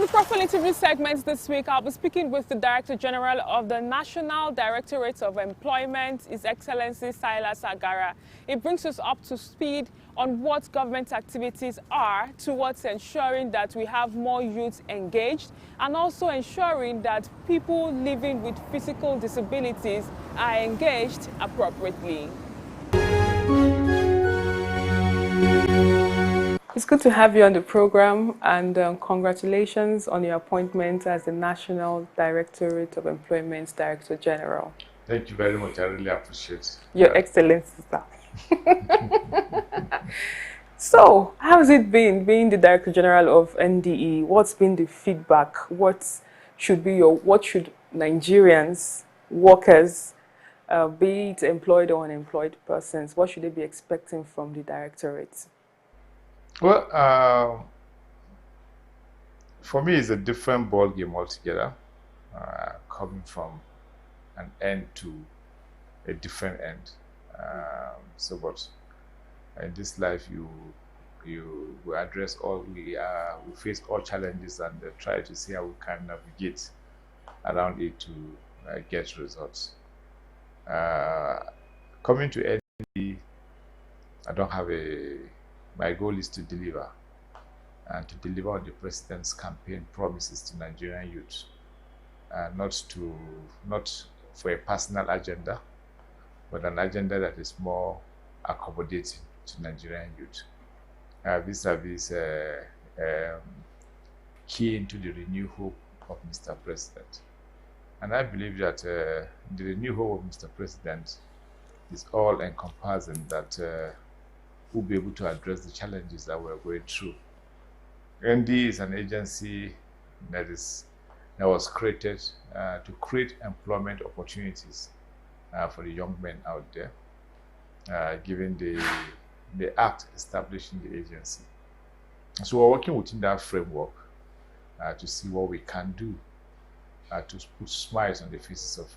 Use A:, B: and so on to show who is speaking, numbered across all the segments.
A: On the Profile Interview segment this week, I'll be speaking with the Director General of the National Directorate of Employment, His Excellency Silas Agara. It brings us up to speed on what government activities are towards ensuring that we have more youth engaged and also ensuring that people living with physical disabilities are engaged appropriately. It's good to have you on the program, and congratulations on your appointment as the National Directorate of Employment Director General.
B: Thank you very much. I really appreciate it.
A: Your Excellency, sir. So, how's it been being the Director General of NDE? What's been the feedback? What should Nigerians, workers, be it employed or unemployed persons, what should they be expecting from the Directorate?
B: Well, for me, it's a different ball game altogether, coming from an end to a different end. But in this life, you address all we face all challenges and try to see how we can navigate around it to get results. Coming to NDE, I don't have my goal is to deliver, and to deliver on the President's campaign promises to Nigerian youth, not for a personal agenda, but an agenda that is more accommodating to Nigerian youth. Vis-a-vis key into the renewed hope of Mr. President. And I believe that the renewed hope of Mr. President is all encompassing, that we'll be able to address the challenges that we're going through. ND is an agency that was created to create employment opportunities for the young men out there, given the act establishing the agency. So we're working within that framework to see what we can do to put smiles on the faces of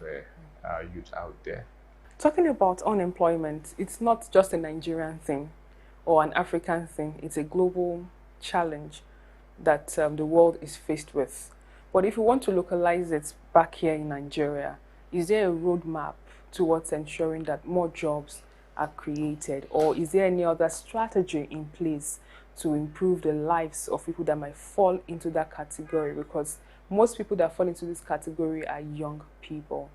B: youth out there.
A: Talking about unemployment, it's not just a Nigerian thing or an African thing. It's a global challenge that the world is faced with. But if you want to localize it back here in Nigeria, is there a roadmap towards ensuring that more jobs are created, or is there any other strategy in place to improve the lives of people that might fall into that category? Because most people that fall into this category are young people.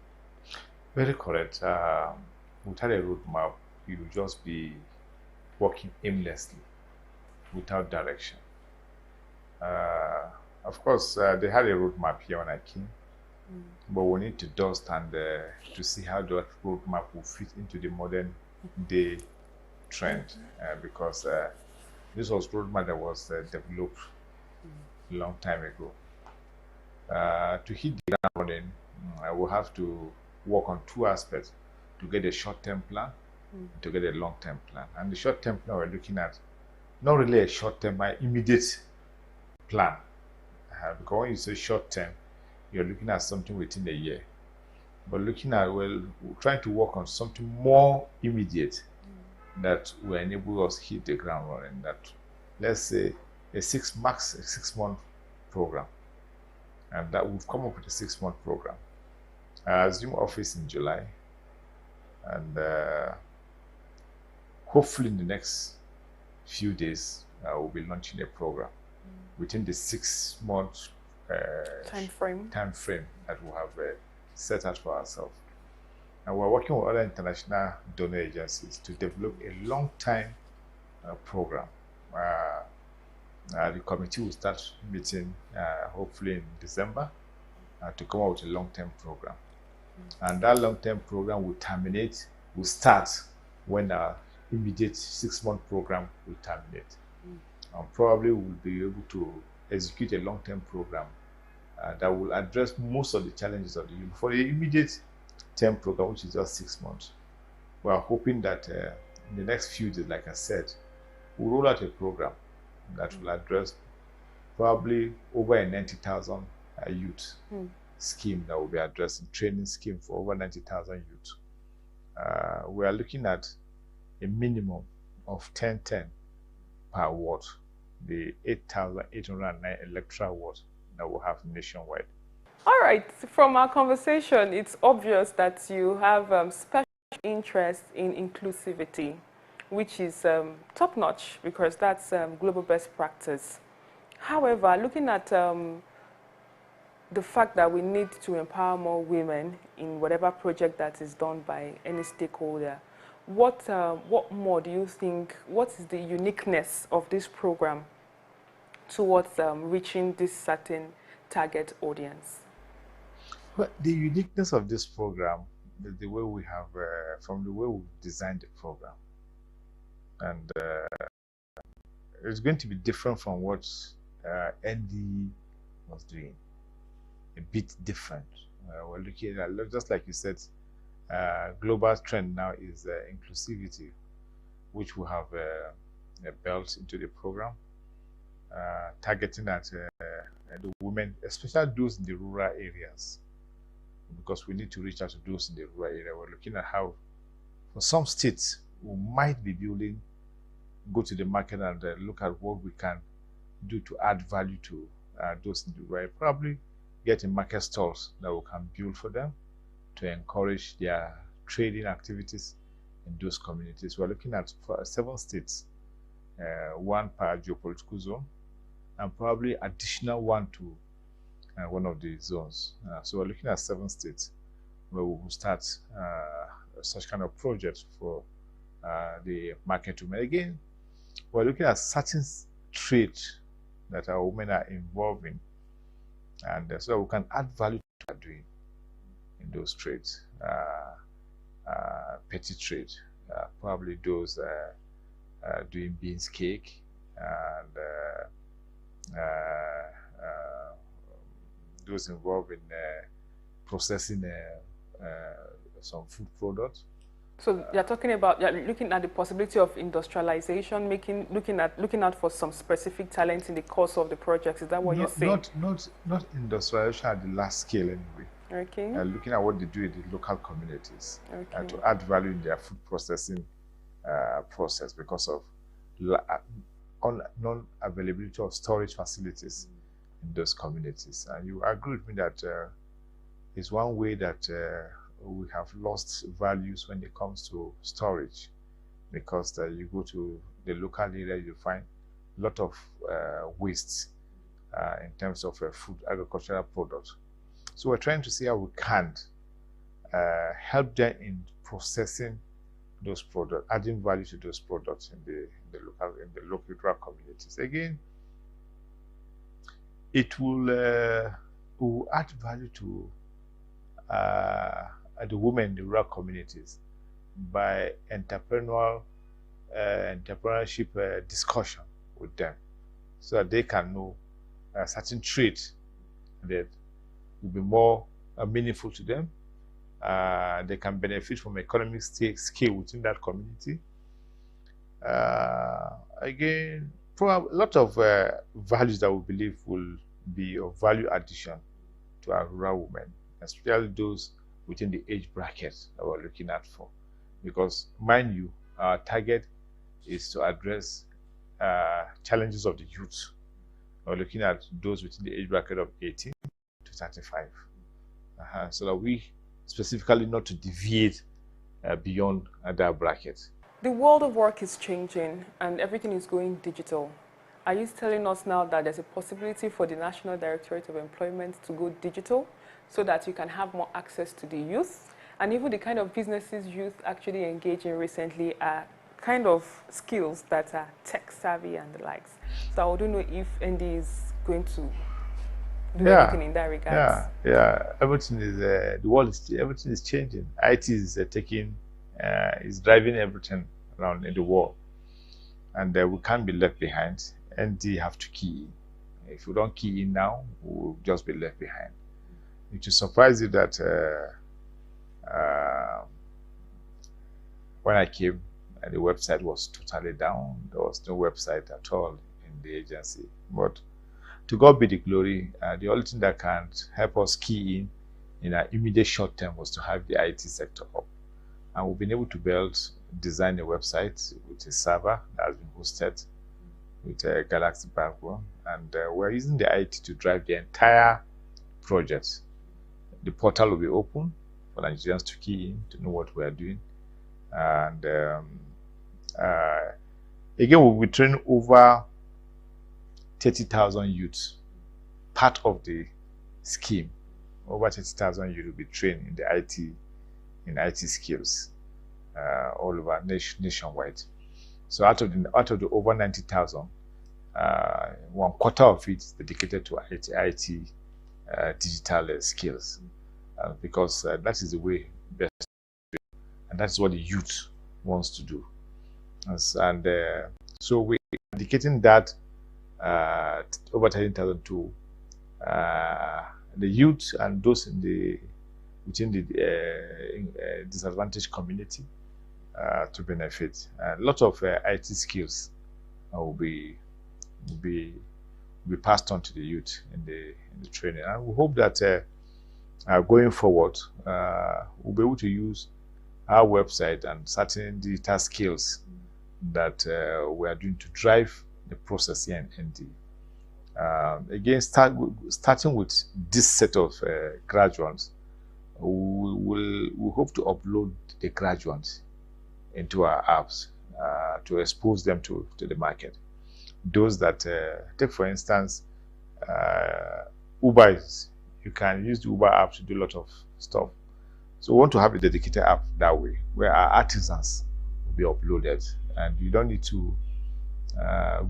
B: Very correct. Without a roadmap, you will just be working aimlessly, without direction. Of course, they had a roadmap here when I came, but we need to dust and to see how that roadmap will fit into the modern day trend, because this was roadmap that was developed a long time ago. To hit the ground running, we'll have to work on two aspects: to get a short-term plan, to get a long-term plan. And the short-term plan we're looking at, not really a short-term, but immediate plan. Because when you say short-term, you're looking at something within a year. But looking at, we're trying to work on something more immediate that will enable us to hit the ground running. That, let's say, a 6 month program. And that we've come up with a 6-month program. I assume office in July, and hopefully in the next few days we'll be launching a program within the 6-month time frame that we have set out for ourselves. And we're working with other international donor agencies to develop a long-time program. The committee will start meeting hopefully in December to come up with a long-term program. And that long-term program will start when our immediate 6-month program will terminate. And probably we'll be able to execute a long-term program that will address most of the challenges of the youth. For the immediate term program, which is just 6 months, we are hoping that in the next few days, like I said, we'll roll out a program that will address probably over a 90,000 youth scheme that will be addressing, training scheme for over 90,000 youth. We are looking at a minimum of 1010 per watt, the 8,809 electoral watt that we'll have nationwide.
A: All right, from our conversation, it's obvious that you have special interest in inclusivity, which is top-notch because that's global best practice. However, looking at the fact that we need to empower more women in whatever project that is done by any stakeholder, what more do you think, what is the uniqueness of this program towards reaching this certain target audience?
B: Well, the uniqueness of this program is the way we have, from the way we've designed the program. And it's going to be different from what ND was doing. A bit different. We're looking at, just like you said, global trend now is inclusivity, which will have built into the program, targeting at the women, especially those in the rural areas, because we need to reach out to those in the rural area. We're looking at how, for some states, we might be building, go to the market and look at what we can do to add value to those in the rural area. Probably getting market stalls that we can build for them to encourage their trading activities in those communities. We're looking at 7 states, 1 per geopolitical zone, and probably additional 1 to one of the zones. So we're looking at 7 states where we will start such kind of projects for the market women. Again, we're looking at certain trades that our women are involved in, and so we can add value to what they're doing in those trades. Petty trade, probably those doing beans cake and those involved in processing some food products.
A: So you're talking about, you're looking at the possibility of industrialization, looking out for some specific talent in the course of the projects. Is that what you're saying?
B: Not industrialization at the last scale anyway.
A: Okay.
B: Looking at what they do in the local communities,
A: okay.
B: To add value in their food processing process because of non-availability of storage facilities in those communities. And you agree with me that it's one way that we have lost values when it comes to storage, because you go to the local area, you find a lot of waste in terms of food, agricultural products. So we're trying to see how we can help them in processing those products, adding value to those products in the local rural communities. Again, it will add value to the women in the rural communities by entrepreneurship discussion with them, so that they can know certain traits that will be more meaningful to them. They can benefit from economic scale within that community. Again, probably a lot of values that we believe will be of value addition to our rural women, especially those within the age bracket that we're looking at for. Because, mind you, our target is to address challenges of the youth. We're looking at those within the age bracket of 18 to 35. So that we specifically not to deviate beyond that bracket.
A: The world of work is changing and everything is going digital. Are you telling us now that there's a possibility for the National Directorate of Employment to go digital so that you can have more access to the youth? And even the kind of businesses youth actually engage in recently are kind of skills that are tech savvy and the likes. So I don't know if ND is going to do anything in that regard.
B: Yeah. Everything is everything is changing. IT is is driving everything around in the world, and we can't be left behind. ND have to key in. If we don't key in now, we'll just be left behind. It will surprise you that when I came, the website was totally down. There was no website at all in the agency. But to God be the glory. The only thing that can help us key in our immediate short term was to have the IT sector up. And we've been able to design a website with a server that has been hosted with a Galaxy backbone, and we're using the IT to drive the entire project. The portal will be open for Nigerians to key in to know what we are doing, and again, we'll be training over 30,000 youths. Part of the scheme, over 30,000 youths will be trained in the IT skills all over nationwide. So out of the over 90,000, 1/4 of it is dedicated to IT digital skills, because that is the way best, and that's what the youth wants to do. And so we're dedicating that over 30,000 to the youth and those within the disadvantaged community to benefit. A lot of IT skills will be passed on to the youth in the training, and we hope that going forward we'll be able to use our website and certain digital skills that we are doing to drive the process here in ND. Again, starting with this set of graduates, we hope to upload the graduates into our apps to expose them to the market. Those that take, for instance, Uber, you can use the Uber app to do a lot of stuff. So we want to have a dedicated app that way, where our artisans will be uploaded, and you don't need to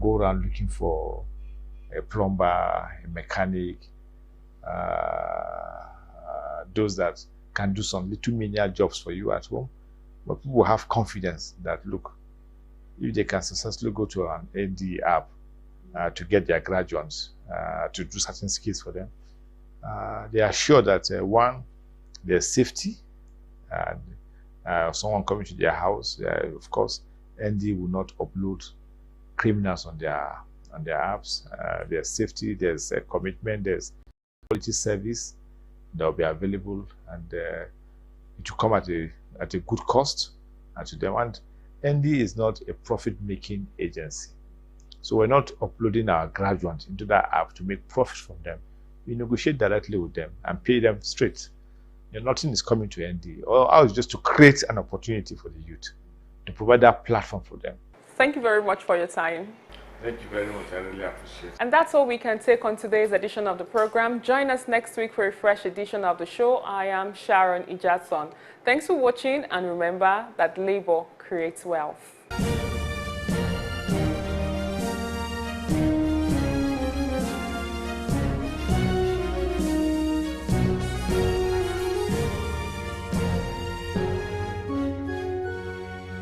B: go around looking for a plumber, a mechanic, those that can do some little menial jobs for you at home. But people have confidence that, look, if they can successfully go to an ND app to get their graduates to do certain skills for them, they are sure that one, there's safety, and someone coming to their house, of course, ND will not upload criminals on their apps. There's safety, there's a commitment, there's quality service that will be available, and it will come at a good cost to them. And ND is not a profit-making agency, so we're not uploading our graduates into that app to make profit from them. We negotiate directly with them and pay them straight. Nothing is coming to ND. All is just to create an opportunity for the youth, to provide that platform for them.
A: Thank you very much for your time.
B: Thank you very much. I really appreciate it.
A: And that's all we can take on today's edition of the program. Join us next week for a fresh edition of the show. I am Sharon Ijatson. Thanks for watching, and remember that labor creates wealth.